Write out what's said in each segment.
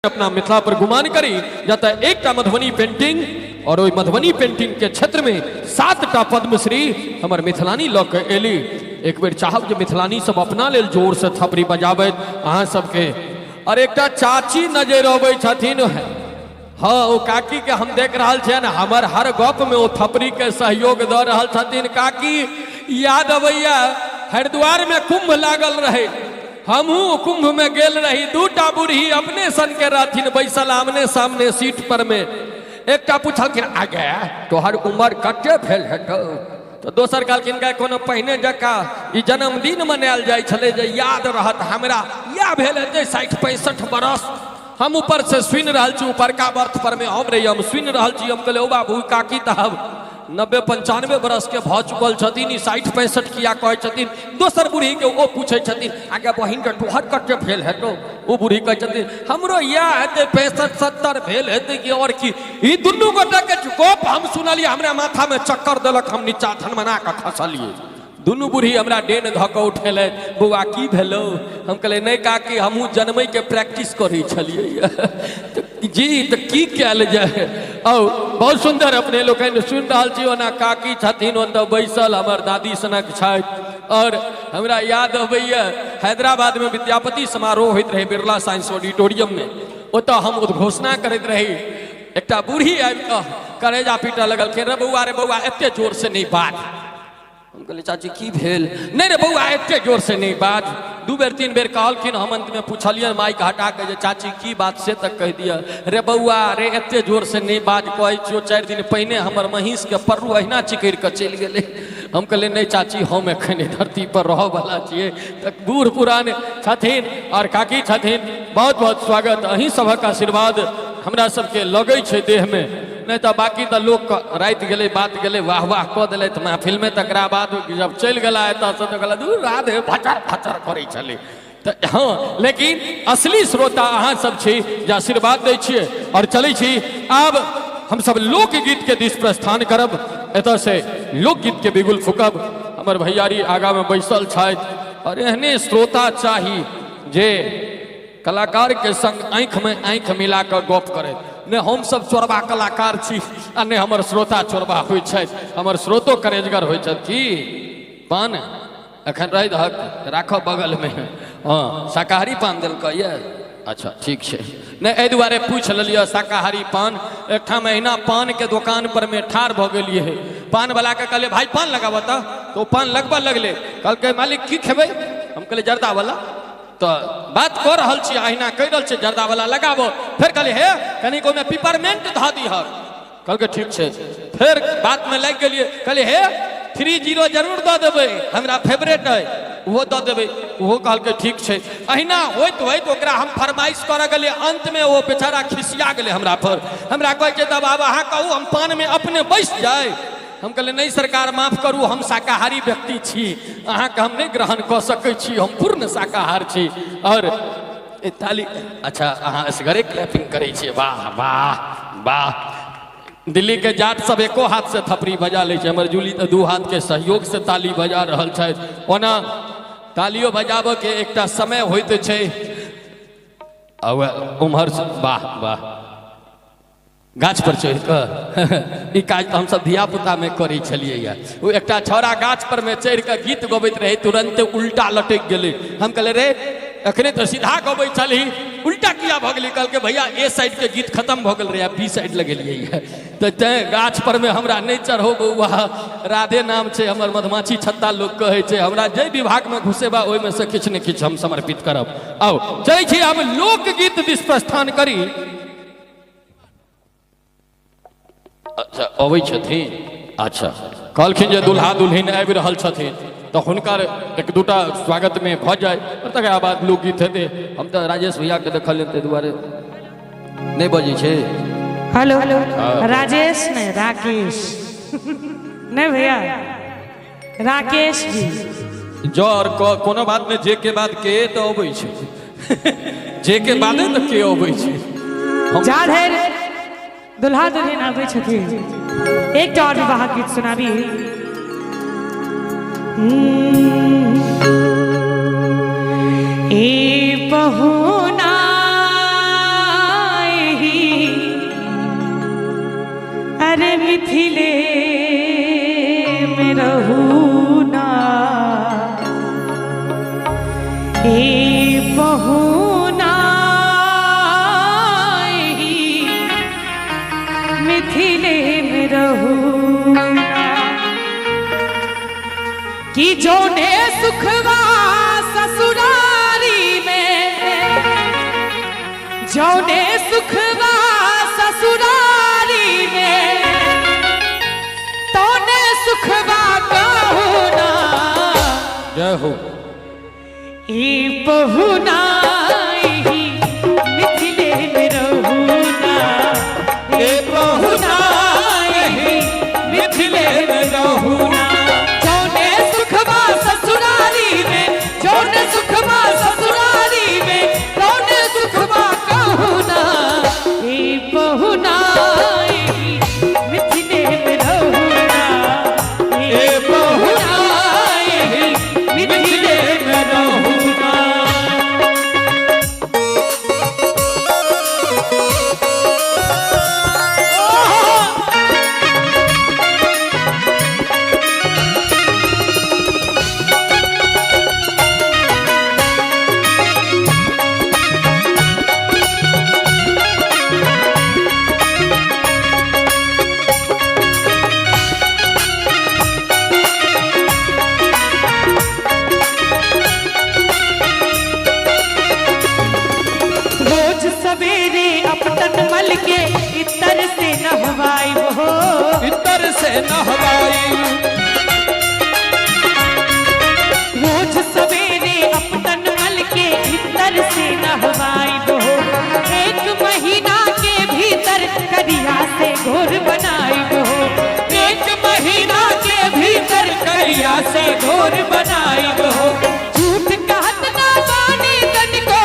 अपना मिथिला पर गुमान करी जाता एक मधुबनी पेंटिंग और वही मधुबनी पेंटिंग के क्षेत्र में 7टा पद्मश्री हमर मिथिलानी लग एली। एक बेर चाहब जे मिथिलानी सब अपना लेल जोर से थपड़ी बजाबैत अहाँ सबके। और एकटा चाची नजर अबै छथिन, हाँ वो काकी के हम देख रहा छे न, हमर हर गप में वो थपड़ी के सहयोग द रहल छथिन। काकी याद अबैया हरिद्वार में कुंभ लागल रहे, हमहू कुंभ में गेल रही, 2टा बूढ़ी अपने सन के रहथिन बैसल आमने सामने सीट पर में। एकटा पूछलखिन आगे तोहर उम्र कते भेल हेतौ, तो दोसर कहलखिन का कोनो पहिने जका ई जन्मदिन मनायल जाइ छले जे याद रहत हमरा, या भेल हेतै 60-65 बरस। हम ऊपर से सुनि रहल छी, ऊपरका बर्थ पर में हम रही, हम सुनि रहल छी। हम कहले ओ बाबू काकी तहब 90-95 बरस के भ चुकल छथिन, 60-65 किया कहै छथिन। दोसर बूढ़ी के ओ पूछे छथिन आगे बहिन के तोहर कते भेल हेतौ, ओ बूढ़ी कहै छथिन हमरो या हेतै 65-70 भेल हेतै कि और की। ई दुनू गोटा के गप हम सुनलिए, हमरा माथा में चक्कर देलक, हम नीचा धनमना के खसलिए। दुनू बूढ़ी हमरा डेन ध के उठेले, बौआ की भेलो। हम कहले नहीं काकी हमहू जन्मई के प्रैक्टिस करै छलिए जी, तो की कैल जाए। और बहुत सुंदर अपने लोग सुन रहा छी, ओना काकी छथिन ओतऽ बैसल हमर दादी सनक छथि। और हमरा याद अबैया हैदराबाद में विद्यापति समारोह होइत रहे बिरला साइंस ऑडिटोरियम में, ओतऽ हम उद्घोषणा करैत रही। एकटा बूढ़ी आबि कऽ करेजा पीटऽ लगलखिन, रे बौआ एते जोर से नहीं बाज। हम कहले चाची की भेल, नहीं रे बौआ एते जोर से नहीं बाज। 2 बेर 3 बेर कहलखिन, हम अंत में पूछलियन माइक हटा के जे चाची की बात से तक कह दिया। रे बौआ रे एते जोर से नहीं बाज कहै छियो, 4 दिन पहिने हमर महिष के पर्रू अहिना चिकैर के चलि गेलै। हम कहले नहीं चाची हम एखन धरती पर रह वाला छियै। तक बूढ़ पुरान छथिन और काकी छथिन, बहुत बहुत स्वागत। अहीं सभक आशीर्वाद हमरा सबके लगै छै देह में, नहीं तो बाकी तो लोग रात गए बात गए वाह वाह कह दिले महफिल में, तकरा बाद जब चल गला एतऽ से तो कहला दूर राधे फचर फचर करै छलै। तो हाँ, लेकिन असली श्रोता अहाँ सब छी जे आशीर्वाद दै छियै। और चलै छी आब हम सब लोकगीत के दिस प्रस्थान करब, एतऽ से लोकगीत के बिगुल फूकब। हमर भैयारी आगा में बैसल छथि और एहने श्रोता चाही जे कलाकार के संग आँख में आँख मिला कऽ गप करे। ने हम सब चोरबा कलाकार छी आ ने हमर श्रोता चोरबा होइ छथि, हमर श्रोतो करेजगर होइ छथि। की पान एखन रहि राखो बगल में, हाँ शाकाहारी पान देलकै ये, अच्छा ठीक छै। ने एहि दुआरे पूछ लेलिए शाकाहारी पान। एक महीना पान के दुकान पर में ठाढ़ भ गेलिए, पान वाला के कहले भाई पान लगाबऽ तो पान लगबऽ लगले। कहलकै मालिक की खेबै, हम कहले जर्दा वाला। तो बात कर रहल छी, अहिना कह रहल छी जर्दा वाला लगाबो। फिर कहली हे कनिक ओमे पिपरमेंट ध दीहर, कहलकै ठीक छै। फिर बात में लग गेलिए, कहली हे 30 जरूर द देबै, हमरा फेवरेट है वो द देबै, वो कहलकै ठीक छै। अहिना होइत होइत ओकरा हम फरमाइश कर गेलिए, अंत में वो बेचारा खिसिया गेले हमरा पर। हमरा कहै छै तब आब अहाँ कहू हम पान में अपने बैस जाए। हम कहले नहीं सरकार माफ करू, हम शाकाहारी व्यक्ति छी, अहाँ के हम नहीं ग्रहण कर सकै छी, हम पूर्ण शाकाहार छी। और ताली अच्छा अहाँ असगरे क्लैपिंग करै छियै, वाह वाह वाह। दिल्ली के जाट सब एको हाथ से थपड़ी बजा ले, हमर जूली तो 2 हाथ के सहयोग से ताली बजा रहल छथि। ओना तालियो बजाबऽ के एकटा समय होइत छै। उम्हर वाह वाह गाछ पर चढ़ कऽ ई काज तो हम सब धिया पुता में करै छलिए। वो एकटा छौड़ा गाछ पर में चढ़ के गीत गबैत रहे, तुरंत उल्टा लटक गेले। हम कहले रे अखने तो सीधा गबै छली, उल्टा किया भ गेली। कहलकै भैया ए साइड के गीत खत्म भ गेल रहे, बी साइड लगेलिए। तो तैं गाछ पर में हमरा नहीं चढ़ो बौआ, राधे नाम छै हमर, मधुमाछी छत्ता लोग कहे छै। हमरा जे विभाग में घुसेबा ओहि में से किछ ने किछ हम समर्पित करब। आओ चलै छी हम लोकगीत दिस प्रस्थान करी। अच्छा अबै छथिन, अच्छा कहलखिन जे दुल्हा दुल्हिन आबि रहल छथिन तो हुनकर 1-2टा स्वागत में भ जाए, और तकरा बाद लोकगीत हेतै। हम तो राजेश भैया के देखल ताहि दुआरे नहीं बजै छै। हेलो राजेश नहीं राकेश नहीं भैया राकेश जी। जर कोनो बात नहीं, जे के बाद के तो अबै छै जे के बादे तो के अबै छै। जा ढेर दुल्हा दुल्हन आबै छथिन, एकटा और विवाह गीत सुनाबी। ए पहुना जौने सुखवा ससुरारी में तौने सुखवा कहू ना। जय हो। ई बहुना मिथिले में रहूना, ए बहुना मिथिले में रहूना। जौने सुखवा ससुरारी में, जौने सुखवा ससुरारी में, तौने सुखवा कहूना। ए बहुना मिथिले में रहूना, ए बहुना मिथिले में रहूना। सवेरे अपतन मल के इतर से नहवाई हो, इतर से नहवाई। रोज सवेरे अपतन मल के इतर से नहवाई हो। एक महीना के भीतर करिया से घोर बनाई हो, एक महीना के भीतर करिया से घोर बनाई हो। झूठ कहत ना बानी तनिको,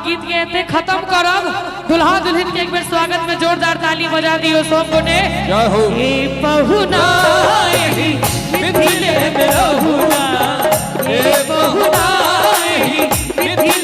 गीत के एते खत्म करब। दुल्हा दुल्हन के एक बार स्वागत में जोरदार ताली बजा दियो सबको ने। जय हो। ए बहुना मिथिले में रहूना, ए बहुना मिथिले